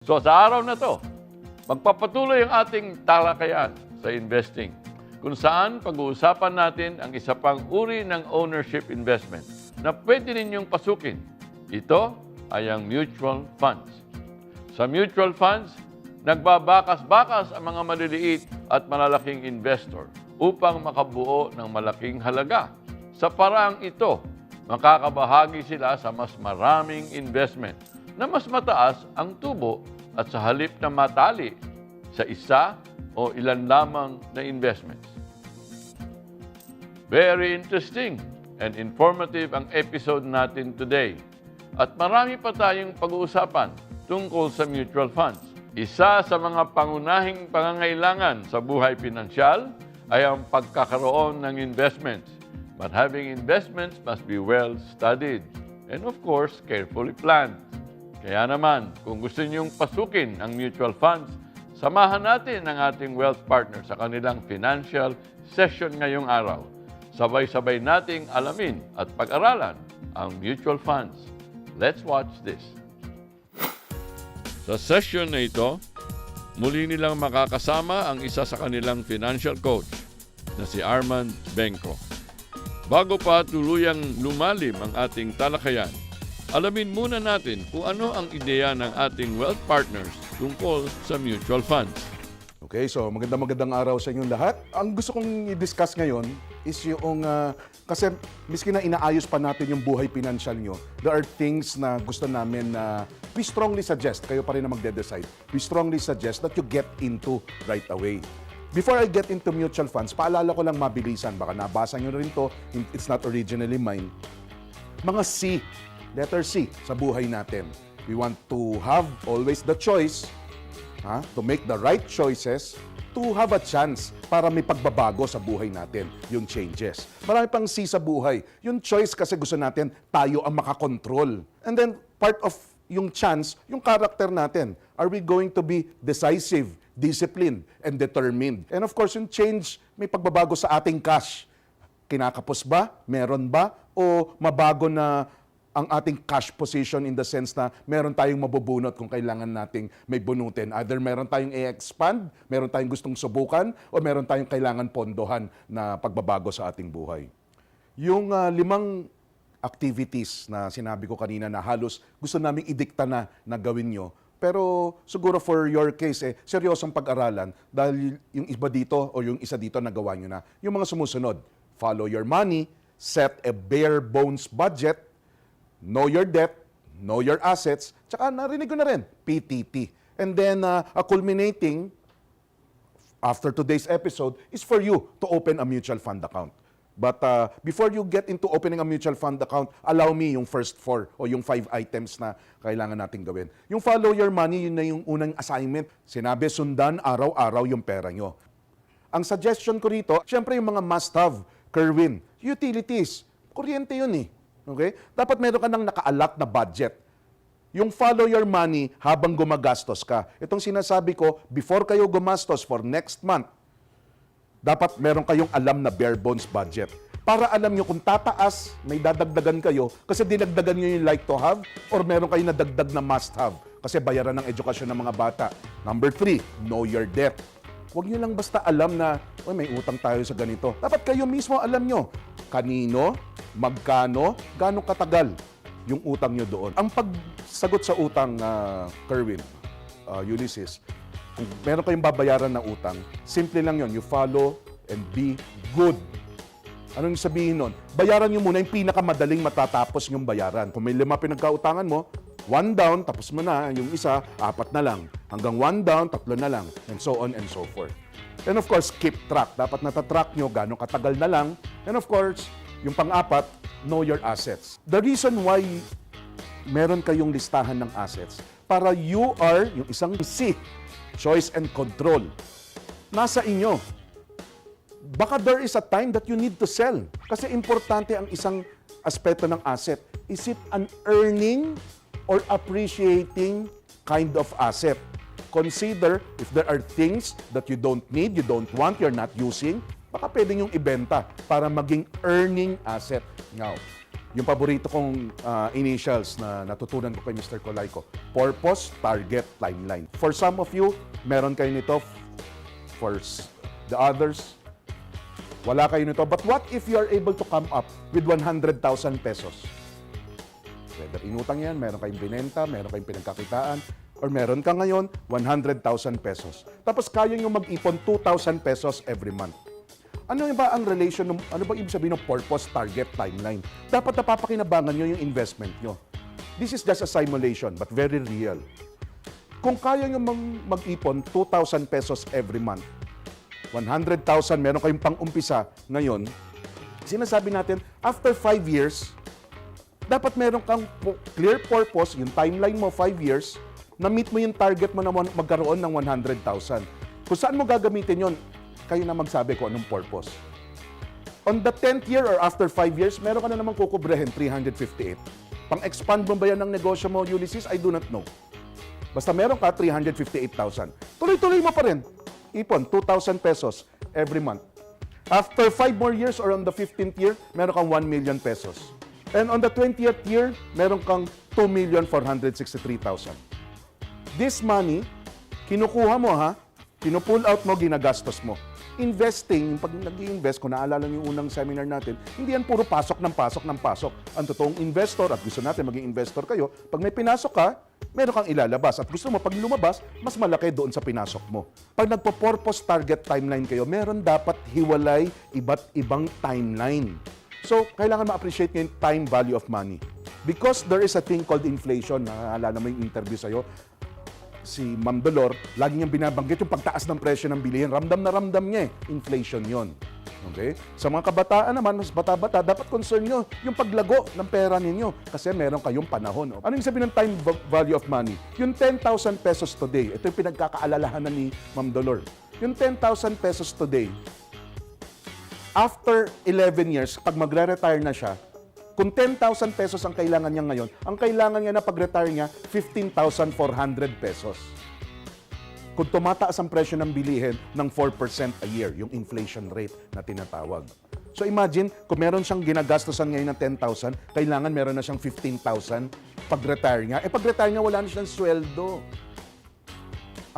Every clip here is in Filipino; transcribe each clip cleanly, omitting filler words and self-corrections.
So sa araw na to, magpapatuloy ang ating talakayan sa investing, kung saan pag-uusapan natin ang isa pang uri ng ownership investment na pwede ninyong pasukin. Ito ay ang mutual funds. Sa mutual funds, nagbabakas-bakas ang mga maliliit at malalaking investor upang makabuo ng malaking halaga. Sa paraang ito, makakabahagi sila sa mas maraming investment na mas mataas ang tubo at sa halip na matali sa isa o ilan lamang na investments. Very interesting and informative ang episode natin today. At marami pa tayong pag-uusapan tungkol sa mutual funds. Isa sa mga pangunahing pangangailangan sa buhay pinansyal ay ang pagkakaroon ng investments. But having investments must be well studied and of course, carefully planned. Kaya naman, kung gusto niyong pasukin ang mutual funds, samahan natin ang ating wealth partner sa kanilang financial session ngayong araw. Sabay-sabay nating alamin at pag-aralan ang mutual funds. Let's watch this. Sa session na ito, muli nilang makakasama ang isa sa kanilang financial coach na si Armand Benko. Bago pa tuluyang lumalim ang ating talakayan, alamin muna natin kung ano ang ideya ng ating wealth partners tungkol sa mutual funds. Okay, so magandang araw sa inyong lahat. Ang gusto kong i-discuss ngayon is yung, kasi miski na inaayos pa natin yung buhay pinansyal nyo, there are things na gusto namin na we strongly suggest, kayo pa rin na magde-decide, we strongly suggest that you get into right away. Before I get into mutual funds, paalala ko lang mabilisan, baka nabasa nyo na rin to, it's not originally mine. Mga C, letter C sa buhay natin. We want to have always the choice, to make the right choices, to have a chance para may pagbabago sa buhay natin, yung changes. Marami pang C sa buhay. Yung choice kasi gusto natin, tayo ang makakontrol. And then, part of yung chance, yung character natin. Are we going to be decisive, disciplined, and determined? And of course, yung change, may pagbabago sa ating cash. Kinakapos ba? Meron ba? O mabago na ang ating cash position in the sense na meron tayong mabubunot kung kailangan nating may bunutin. Either meron tayong i-expand, meron tayong gustong subukan, o meron tayong kailangan pondohan na pagbabago sa ating buhay. Yung 5 activities na sinabi ko kanina na halos gusto naming idikta na gawin nyo. Pero siguro for your case, seryosong pag-aralan dahil yung iba dito o yung isa dito nagawa nyo na. Yung mga sumusunod, follow your money, set a bare bones budget, know your debt, know your assets, tsaka narinig ko na rin, PTT. And then, culminating, after today's episode, is for you to open a mutual fund account. But before you get into opening a mutual fund account, allow me yung first 4 o yung 5 items na kailangan natin gawin. Yung follow your money, yun na yung unang assignment. Sinabi, sundan araw-araw yung pera nyo. Ang suggestion ko rito, syempre yung mga must-have, Kerwin, utilities, kuryente yun eh. Okay? Dapat meron ka nang naka-allot na budget. Yung follow your money habang gumagastos ka. Itong sinasabi ko, before kayo gumastos for next month, dapat meron kayong alam na bare bones budget. Para alam nyo kung tataas, may dadagdagan kayo kasi dinagdagan nyo yung like to have or meron kayong nadagdag na must have kasi bayaran ng edukasyon ng mga bata. Number 3, know your debt. Huwag nyo lang basta alam na may utang tayo sa ganito. Dapat kayo mismo alam nyo kanino, magkano, gano'ng katagal yung utang nyo doon. Ang pagsagot sa utang, Kerwin, Ulysses, kung meron kayong babayaran na utang, simple lang yon, you follow and be good. Anong sabihin nun? Bayaran nyo muna yung pinakamadaling matatapos yung bayaran. Kung may 5 pinagkautangan mo, 1 down, tapos mo na, yung isa, 4 na lang. Hanggang 1 down, 3 na lang, and so on and so forth. And of course, keep track. Dapat natatrack nyo gano'ng katagal na lang. And of course, yung pang-4, know your assets. The reason why meron kayong listahan ng assets, para you are, yung isang C, choice and control, nasa inyo. Baka there is a time that you need to sell. Kasi importante ang isang aspeto ng asset. Is it an earning or appreciating kind of asset? Consider if there are things that you don't need, you don't want, you're not using, baka pwede yung ibenta para maging earning asset. Now, Yung paborito kong initials na natutunan ko kay Mr. Colayco, purpose, target, timeline. For some of you, meron kayo nito. For the others, wala kayo nito. But what if you are able to come up with 100,000 pesos? Whether inutang yan, meron kayong binenta, meron kayong pinagkakitaan, or meron ka ngayon 100,000 pesos. Tapos kaya nyo mag-ipon 2,000 pesos every month. Ano ba ang relation, ano ba ibig sabihin ng purpose, target, timeline? Dapat napapakinabangan nyo yung investment nyo. This is just a simulation, but very real. Kung kaya nyo mag-ipon 2,000 pesos every month, 100,000, meron kayong pang-umpisa ngayon, sinasabi natin, after 5 years, dapat meron kang clear purpose, yung timeline mo 5 years, na-meet mo yung target mo na magkaroon ng 100,000. Kung saan mo gagamitin yon, kayo na magsabi ko anong purpose. On the 10th year or after 5 years, meron ka na naman kukubrehin 358. Pang-expand mo ba yan ng negosyo mo, Ulysses? I do not know. Basta meron ka 358,000. Tuloy-tuloy mo pa rin. Ipon, 2,000 pesos every month. After 5 more years or on the 15th year, meron kang 1 million pesos. And on the 20th year, meron kang 2,463,000. This money, kinukuha mo ha, pinupull out mo, ginagastos mo. Investing, pag nag-i-invest, kung naalala niyo yung unang seminar natin, hindi yan puro pasok ng pasok ng pasok. Ang totoong investor, at gusto natin maging investor kayo, pag may pinasok ka, meron kang ilalabas. At gusto mo, pag lumabas, mas malaki doon sa pinasok mo. Pag nagpo-purpose target timeline kayo, meron dapat hiwalay iba't ibang timeline. So, kailangan ma-appreciate nyo yung time value of money. Because there is a thing called inflation, naalala mo yung interview sa'yo, si Ma'am Dolor, lagi niyang binabanggit yung pagtaas ng presyo ng bilihin. Ramdam na ramdam niya eh. Inflation yon. Okay? Sa mga kabataan naman, mas bata-bata, dapat concern nyo yung paglago ng pera ninyo kasi meron kayong panahon. Ano yung sabihin ng time value of money? Yung 10,000 pesos today, ito yung pinagkakaalalahanan ni Ma'am Dolor. Yung 10,000 pesos today, after 11 years, pag magre-retire na siya, kung 10,000 pesos ang kailangan niya ngayon, ang kailangan niya na pag-retire niya, 15,400 pesos. Kung tumataas ang presyo ng bilihin ng 4% a year, yung inflation rate na tinatawag. So imagine, kung meron siyang ginagastosan ngayon ng 10,000, kailangan meron na siyang 15,000 pag-retire niya. Pag-retire niya, wala na siyang sweldo.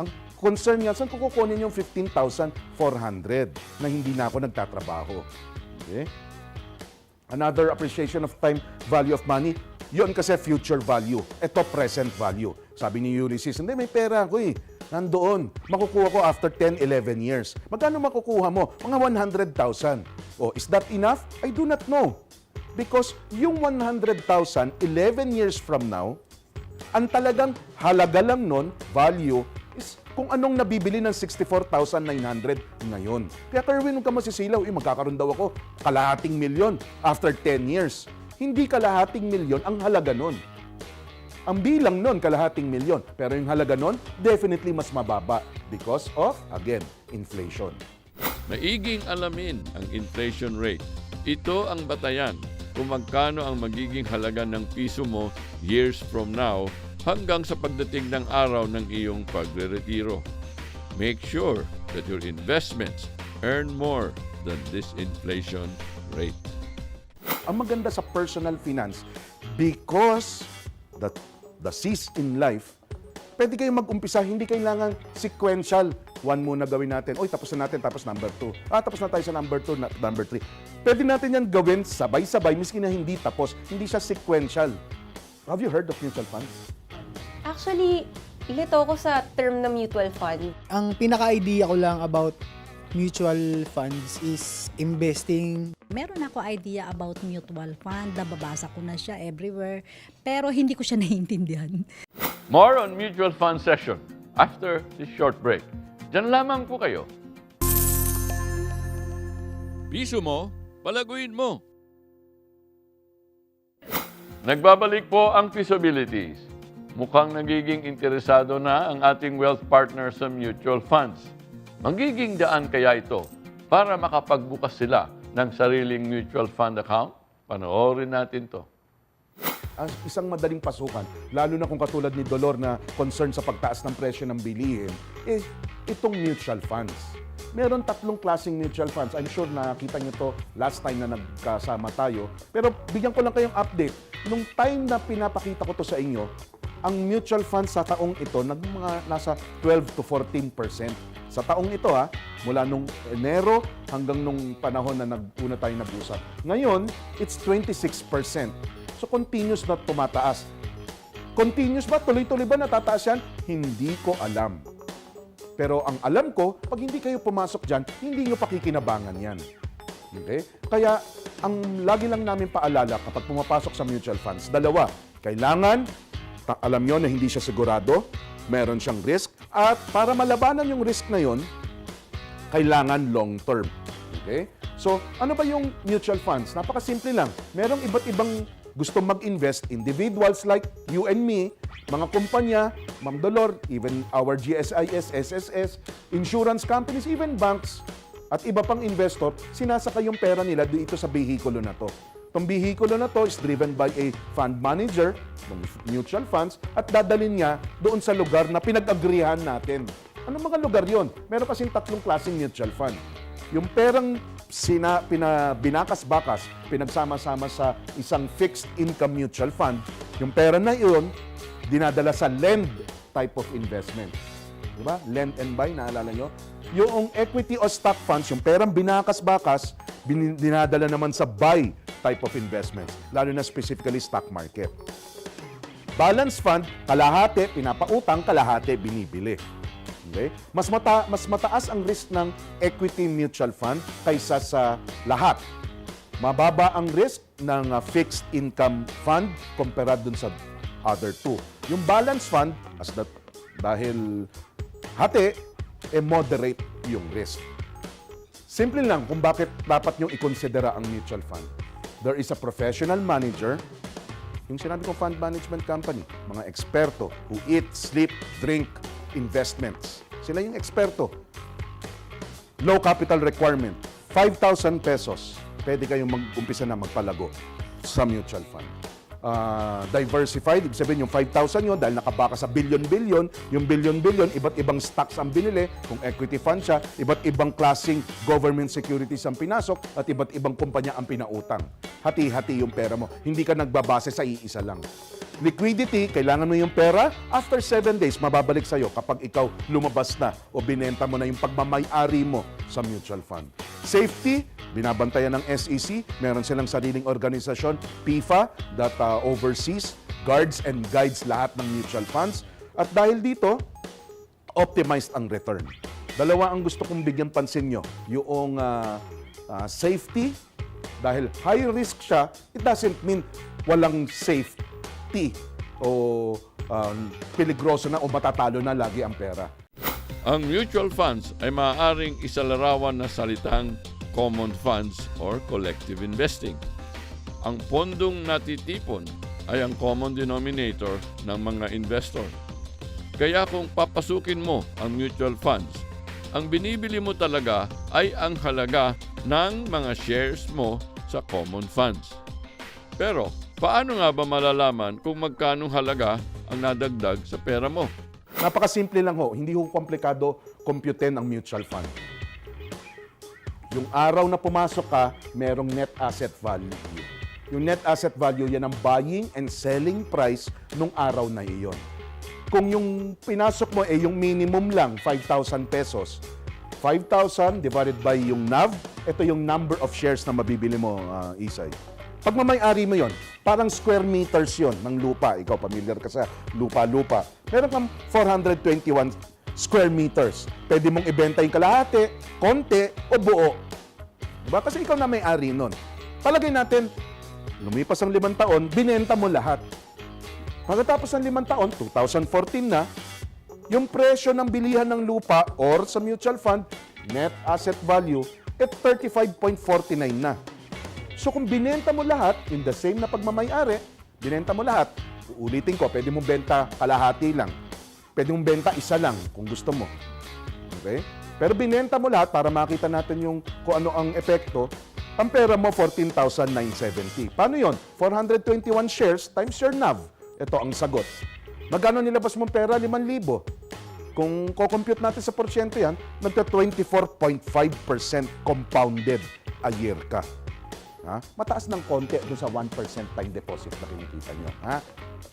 Ang concern niya, saan ko kukunin yung 15,400 na hindi na ako nagtatrabaho? Okay? Another appreciation of time value of money, yun kasi future value. Ito present value. Sabi ni Ulysses, hindi, may pera ako eh. Nandoon. Makukuha ko after 10, 11 years. Magkano makukuha mo? Mga 100,000. Oh, is that enough? I do not know. Because yung 100,000, 11 years from now, ang talagang halaga lang nun, value, is kung anong nabibili ng 64,900 ngayon. Kaya Kerwin, huwag ka masisilaw, magkakaroon daw ako kalahating milyon after 10 years. Hindi kalahating milyon ang halaga nun. Ang bilang nun, kalahating milyon. Pero yung halaga nun, definitely mas mababa because of, again, inflation. Maiging alamin ang inflation rate. Ito ang batayan kung magkano ang magiging halaga ng piso mo years from now hanggang sa pagdating ng araw ng iyong pagre-retiro. Make sure that your investments earn more than this inflation rate. Ang maganda sa personal finance, because the C's in life, pwede kayong mag-umpisa, hindi kailangan sequential. One muna gawin natin. Oy, tapos na natin, tapos number 2. Tapos na tayo sa number 2, number 3. Pwede natin yan gawin sabay-sabay, miski na hindi tapos. Hindi siya sequential. Have you heard of mutual funds? Actually, ilito ko sa term na mutual fund. Ang pinaka-idea ko lang about mutual funds is investing. Meron ako idea about mutual fund, nababasa ko na siya everywhere, pero hindi ko siya naiintindihan. More on mutual fund session after this short break. Diyan lamang po kayo. Piso mo, palaguin mo. Nagbabalik po ang Pisabilities. Mukhang nagiging interesado na ang ating wealth partner sa mutual funds. Magiging daan kaya ito para makapagbukas sila ng sariling mutual fund account? Panoorin natin to. Isang madaling pasukan, lalo na kung katulad ni Dolor na concern sa pagtaas ng presyo ng bilihin, itong mutual funds. meron tatlong klaseng mutual funds. I'm sure nakita nyo to last time na nagkasama tayo. Pero bigyan ko lang kayong update. Nung time na pinapakita ko to sa inyo, ang mutual funds sa taong ito, mga nasa 12 to 14%. Sa taong ito mula nung Enero hanggang nung panahon na una tayo nag-usap. Ngayon, it's 26%. So continuous na tumataas. Continuous ba? Tuloy-tuloy ba natataas yan? Hindi ko alam. Pero ang alam ko, pag hindi kayo pumasok dyan, hindi nyo pakikinabangan yan. Okay? Kaya, ang lagi lang namin paalala kapag pumapasok sa mutual funds, dalawa, kailangan, alam nyo na hindi siya sigurado, meron siyang risk, at para malabanan yung risk na yon, kailangan long term. Okay? So, ano ba yung mutual funds? Napakasimple lang. Merong iba't ibang gusto mag-invest, individuals like you and me, mga kumpanya, Ma'am Dolor, even our GSIS, SSS, insurance companies, even banks, at iba pang investor, sinasaka yung pera nila dito sa behikulo na to. Itong behikulo na to is driven by a fund manager ng mutual funds at dadalhin niya doon sa lugar na pinag-agrihan natin. Anong mga lugar yon? Meron kasing tatlong klaseng mutual fund. Yung perang binakas-bakas, pinagsama-sama sa isang fixed income mutual fund, yung pera na iyon, dinadala sa lend type of investment. Diba? Lend and buy, naalala nyo? Yung equity o stock funds, yung perang binakas-bakas, dinadala naman sa buy type of investments, lalo na specifically stock market. Balance fund, kalahati, pinapautang, kalahati, binibili. Okay? Mas mataas ang risk ng equity mutual fund kaysa sa lahat. Mababa ang risk ng fixed income fund kumpara dun sa other two. Yung balance fund, dahil hati, moderate yung risk. Simple lang kung bakit dapat nyo ikonsidera ang mutual fund. There is a professional manager, yung sinabi kong fund management company, mga eksperto who eat, sleep, drink, investments. Sila yung eksperto. Low capital requirement, 5,000 pesos. Pwede kayong mag-umpisa na magpalago sa mutual fund. Diversified, ibig sabihin yung 5,000 yun, dahil nakabaka sa billion-billion, yung billion-billion, iba't ibang stocks ang binili, kung equity fund siya, iba't ibang klaseng government securities ang pinasok, at iba't ibang kumpanya ang pinautang. Hati-hati yung pera mo. Hindi ka nagbabase sa iisa lang. Liquidity, kailangan mo yung pera, after 7 days, mababalik sa'yo kapag ikaw lumabas na o binenta mo na yung pagmamay-ari mo sa mutual fund. Safety, binabantayan ng SEC, meron silang sariling organisasyon, PIFA, that oversees, guards and guides lahat ng mutual funds. At dahil dito, optimized ang return. Dalawa ang gusto kong bigyan pansin nyo. Yung safety, dahil high risk siya, it doesn't mean walang safety o peligroso na o matatalo na lagi ang pera. Ang mutual funds ay maaaring isalarawan na salitang common funds or collective investing. Ang pondong natitipon ay ang common denominator ng mga investor. Kaya kung papasukin mo ang mutual funds, ang binibili mo talaga ay ang halaga ng mga shares mo sa common funds. Pero, paano nga ba malalaman kung magkano halaga ang nadagdag sa pera mo? Napakasimple lang ho, hindi ho komplikado computein ang mutual fund. Yung araw na pumasok ka, merong net asset value. Yung net asset value, yan ang buying and selling price nung araw na iyon. Kung yung pinasok mo yung minimum lang, 5,000 pesos, 5,000 divided by yung NAV, ito yung number of shares na mabibili mo, Isay. Pag mamay-ari mo yon, parang square meters yon ng lupa. Ikaw, familiar ka sa lupa-lupa. Meron kang 421 square meters. Pwede mong ibenta yung kalahati, konti, o buo. Diba? Kasi ikaw na may-ari nun. Palagay natin, lumipas ang 5 taon, binenta mo lahat. Pagkatapos ng 5 taon, 2014 na, yung presyo ng bilihan ng lupa or sa mutual fund, net asset value, at 35.49 na. So kung binenta mo lahat, in the same na pagmamay-ari, binenta mo lahat, uulitin ko, pwede mong benta kalahati lang. Pwede mong benta isa lang kung gusto mo. Okay? Pero binenta mo lahat para makita natin yung kung ano ang epekto, ang pera mo 14,970. Paano yon? 421 shares times your NAV. Ito ang sagot. Magkano nilabas mong pera? 5,000. Kung ko-compute natin sa porsyento yan, nagka-24.5% compounded a year ka. Ha? Mataas ng konti doon sa 1% time deposit na kinikita nyo. Ha?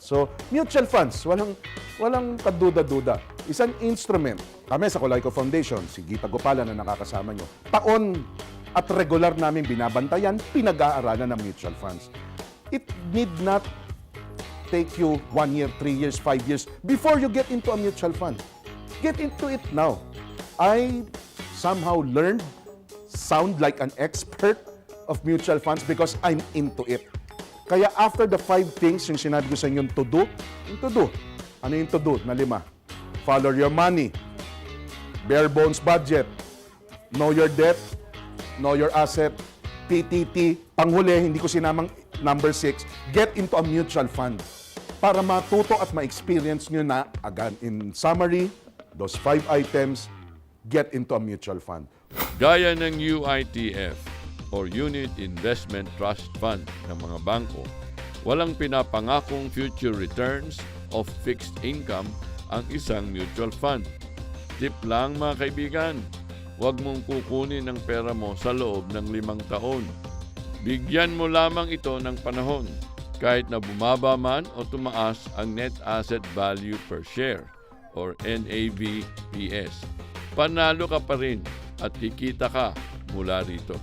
So, mutual funds, walang kaduda-duda. Isang instrument. Kami sa Colayco Foundation, si Gita Gopala na nakakasama nyo, taon at regular namin binabantayan, pinag-aaralan ng mutual funds. It need not take you 1 year, 3 years, 5 years before you get into a mutual fund. Get into it now. I somehow learned, sound like an expert of mutual funds because I'm into it. Kaya after the 5 things, yung sinabi ko sa inyo, to do, yung to do. Ano yung to do na 5? Follow your money, bare bones budget, know your debt, know your asset, PTT, panghuli, hindi ko sinamang number 6, get into a mutual fund para matuto at ma-experience nyo na agad. In summary, those 5 items, get into a mutual fund. Gaya ng UITF or Unit Investment Trust Fund ng mga bangko, walang pinapangakong future returns of fixed income ang isang mutual fund. Tip lang mga kaibigan, huwag mong kukunin ang pera mo sa loob ng 5 taon. Bigyan mo lamang ito ng panahon kahit na bumaba man o tumaas ang Net Asset Value per Share or NAVPS. Panalo ka pa rin at kikita ka mula rito.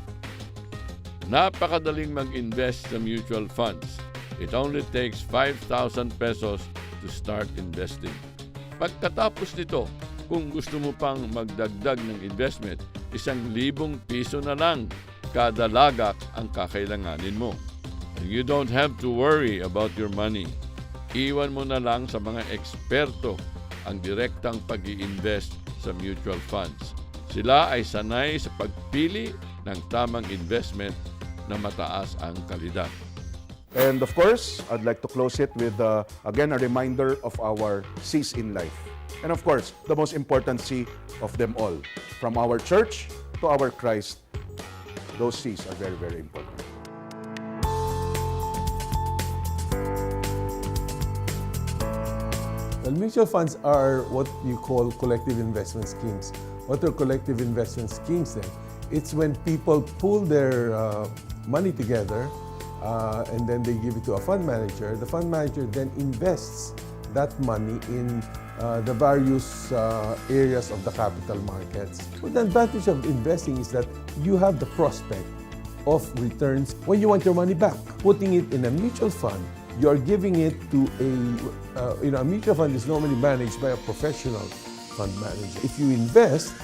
Napakadaling mag-invest sa mutual funds. It only takes 5,000 pesos to start investing. Pagkatapos nito, kung gusto mo pang magdagdag ng investment, 1,000 piso na lang kada lagak ang kakailanganin mo. And you don't have to worry about your money. Iwan mo na lang sa mga eksperto ang direktang pag-i-invest sa mutual funds. Sila ay sanay sa pagpili ng tamang investment na mataas ang kalidad. And of course, I'd like to close it with, again, a reminder of our C's in life. And of course, the most important C of them all. From our church to our Christ, those C's are very, very important. Well, mutual funds are what you call collective investment schemes. What are collective investment schemes then? It's when people pool their money together and then they give it to a fund manager. The fund manager then invests that money in the various areas of the capital markets. But the advantage of investing is that you have the prospect of returns when you want your money back. Putting it in a mutual fund, you are giving it to a mutual fund is normally managed by a professional fund manager. If you invest,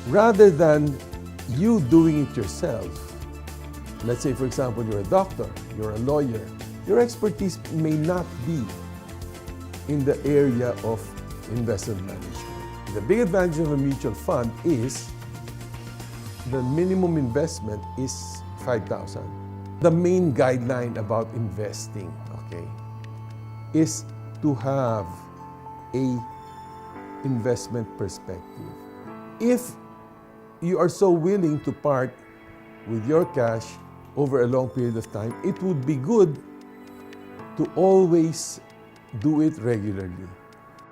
rather than you doing it yourself, let's say, for example, you're a doctor, you're a lawyer, your expertise may not be in the area of investment management. The big advantage of a mutual fund is the minimum investment is 5,000. The main guideline about investing, okay, is to have a investment perspective. If you are so willing to part with your cash over a long period of time, it would be good to always do it regularly.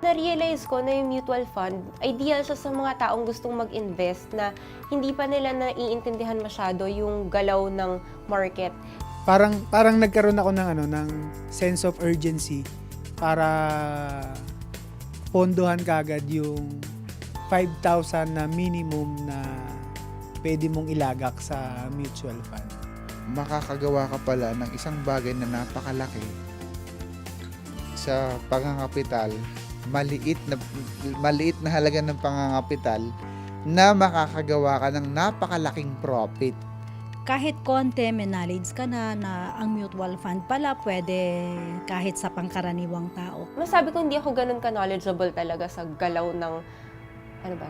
Na-realize ko na yung mutual fund, ideal siya sa mga taong gustong mag-invest na hindi pa nila naiintindihan masyado yung galaw ng market. Parang nagkaroon ako ng sense of urgency para pondohan kagad yung 5,000 na minimum na pwede mong ilagak sa mutual fund. Makakagawa ka pala ng isang bagay na napakalaki sa pangangapital, maliit na halaga ng pangangapital na makakagawa ka ng napakalaking profit. Kahit konti, may knowledge ka na ang mutual fund pala pwede kahit sa pangkaraniwang tao. Masabi ko hindi ako ganun ka-knowledgeable talaga sa galaw ng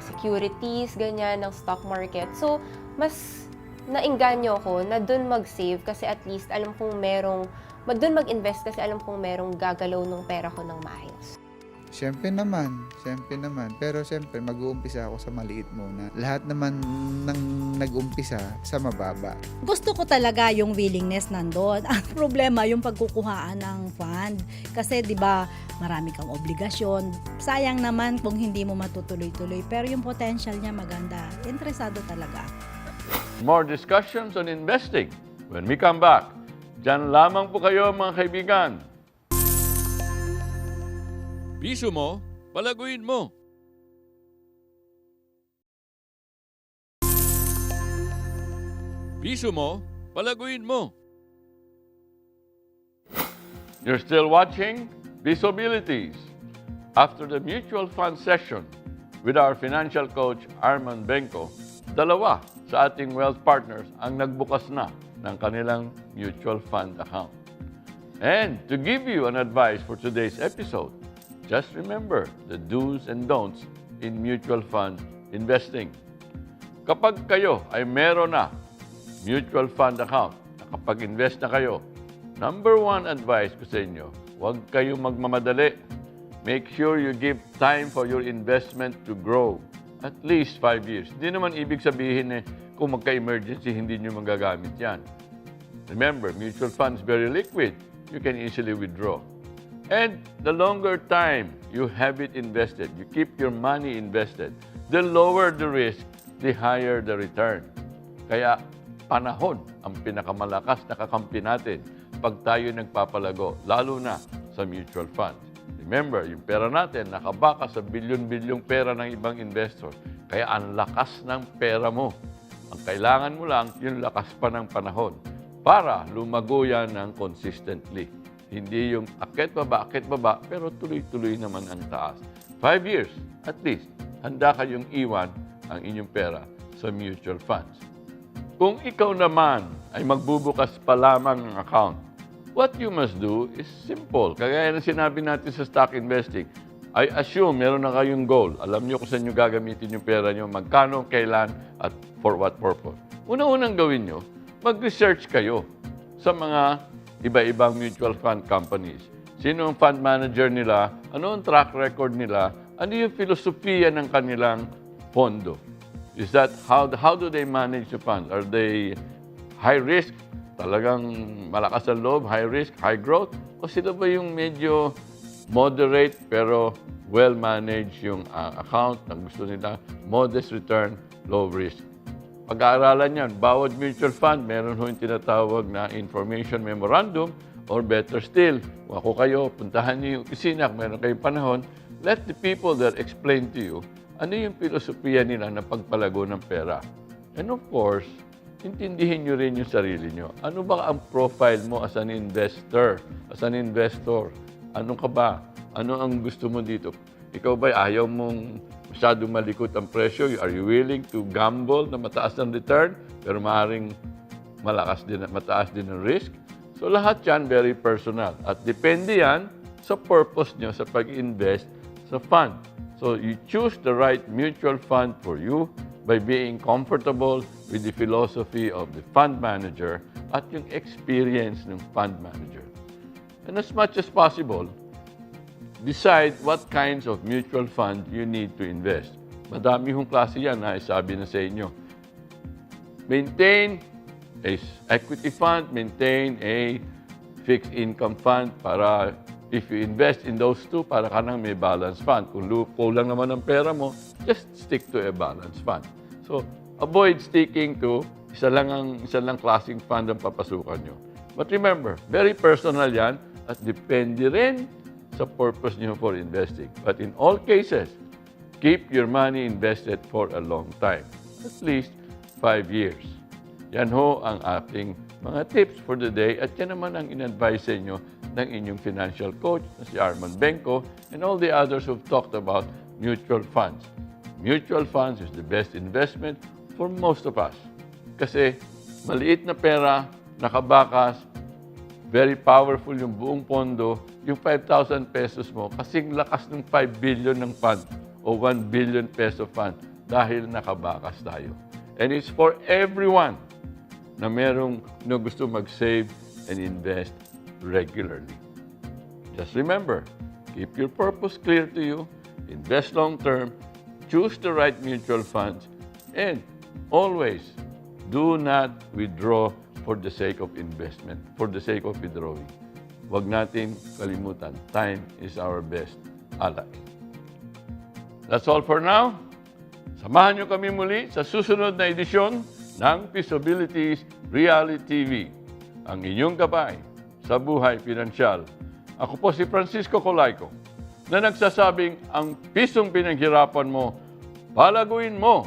securities, ganyan, ng stock market. So, mas nainganyo ako na dun mag-save kasi at least alam kong dun mag-invest kasi alam kong merong gagalaw ng pera ko ng maayos. Siyempre naman. Pero siyempre, mag-uumpisa ako sa maliit muna. Lahat naman ng nag-umpisa sa mababa. Gusto ko talaga yung willingness nandoon. Ang problema yung pagkukuhaan ng fund. Kasi 'di ba, marami kang obligasyon. Sayang naman kung hindi mo matutuloy-tuloy. Pero yung potential niya maganda. Interesado talaga. More discussions on investing when we come back. Diyan lamang po kayo mga kaibigan. Piso mo, palaguin mo. Piso mo, palaguin mo. You're still watching Visibilities. After the mutual fund session with our financial coach Arman Benko, dalawa sa ating wealth partners ang nagbukas na ng kanilang mutual fund account. And to give you an advice for today's episode, just remember the do's and don'ts in mutual fund investing. Kapag kayo ay meron na mutual fund account, nakapag-invest na kayo, number one advice ko sa inyo, huwag kayong magmamadali. Make sure you give time for your investment to grow. At least 5 years. Hindi naman ibig sabihin kung magka-emergency, hindi nyo magagamit yan. Remember, mutual fund is very liquid. You can easily withdraw. And the longer time you have it invested, you keep your money invested, the lower the risk, the higher the return. Kaya panahon ang pinakamalakas na kakampi natin pag tayo nagpapalago, lalo na sa mutual funds. Remember, yung pera natin nakabaka sa bilyon-bilyong pera ng ibang investor. Kaya ang lakas ng pera mo. Ang kailangan mo lang, yung lakas pa ng panahon para lumago yan ng consistently. Hindi yung akit baba, pero tuloy-tuloy naman ang taas. 5 years, at least, handa kayong iwan ang inyong pera sa mutual funds. Kung ikaw naman ay magbubukas pa lamang ng account, what you must do is simple. Kagaya ng sinabi natin sa stock investing, I assume meron na kayong goal. Alam nyo kung saan nyo gagamitin yung pera nyo, magkano, kailan, at for what purpose. Una-unang gawin nyo, mag-research kayo sa mga iba-ibang mutual fund companies. Sino ang fund manager nila, ano ang track record nila, ano yung filosofiya ng kanilang pondo. Is that how do they manage the funds? Are they high risk, talagang malakas ang loob, high risk, high growth? O sila ba yung medyo moderate pero well-managed yung account na gusto nila, modest return, low risk? Pag-aaralan yan, bawat mutual fund, meron ho yung tinatawag na information memorandum or better still, kung ako kayo, puntahan niyo yung opisina, kung meron kayong panahon, let the people there explain to you ano yung filosofiya nila na pagpalago ng pera. And of course, intindihin nyo rin yung sarili nyo. Ano ba ang profile mo as an investor? As an investor, ano ka ba? Ano ang gusto mo dito? Ikaw ba ayaw mong masyadong malikot ang presyo? Are you willing to gamble na mataas ang return pero maaaring mataas din ang risk? So lahat yan very personal. At depende yan sa purpose nyo sa pag-invest sa fund. So you choose the right mutual fund for you by being comfortable with the philosophy of the fund manager at yung experience ng fund manager. And as much as possible, decide what kinds of mutual fund you need to invest. Madami hong klase yan, sabi na sa inyo. Maintain a equity fund, maintain a fixed income fund para if you invest in those two, para ka nang may balance fund. Kung kulang naman ang pera mo, just stick to a balance fund. So, avoid sticking to isa lang klaseng fund ang papasukan nyo. But remember, very personal yan at depende rin sa purpose nyo for investing. But in all cases, keep your money invested for a long time. At least 5 years. Yan ho ang ating mga tips for the day at yan naman ang in-advise sa inyo ng inyong financial coach na si Arman Benko and all the others who've talked about mutual funds. Mutual funds is the best investment for most of us. Kasi maliit na pera, nakabakas, very powerful yung buong pondo, yung 5,000 pesos mo, kasing lakas ng 5 billion ng fund o 1 billion peso fund dahil nakabakas tayo. And it's for everyone na gusto mag-save and invest regularly. Just remember, Keep your purpose clear to you, invest long-term, choose the right mutual funds, and always do not withdraw for the sake of investment, for the sake of withdrawing. Huwag natin kalimutan, time is our best ally. That's all for now. Samahan niyo kami muli sa susunod na edisyon ng Pisabilities Reality TV, ang inyong gabay sa buhay pinansyal. Ako po si Francisco Colayco, na nagsasabing ang pisong pinaghirapan mo, palaguin mo.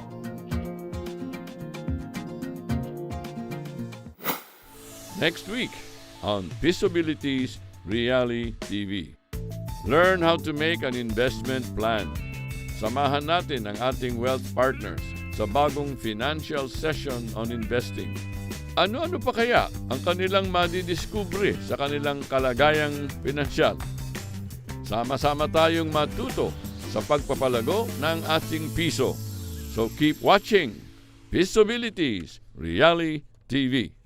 Next week on Pisabilities Reality TV. Learn how to make an investment plan. Samahan natin ang ating wealth partners sa bagong financial session on investing. Ano-ano pa kaya ang kanilang madidiskubre sa kanilang kalagayang pinansyal? Sama-sama tayong matuto sa pagpapalago ng ating piso. So keep watching Pisabilities Reality TV.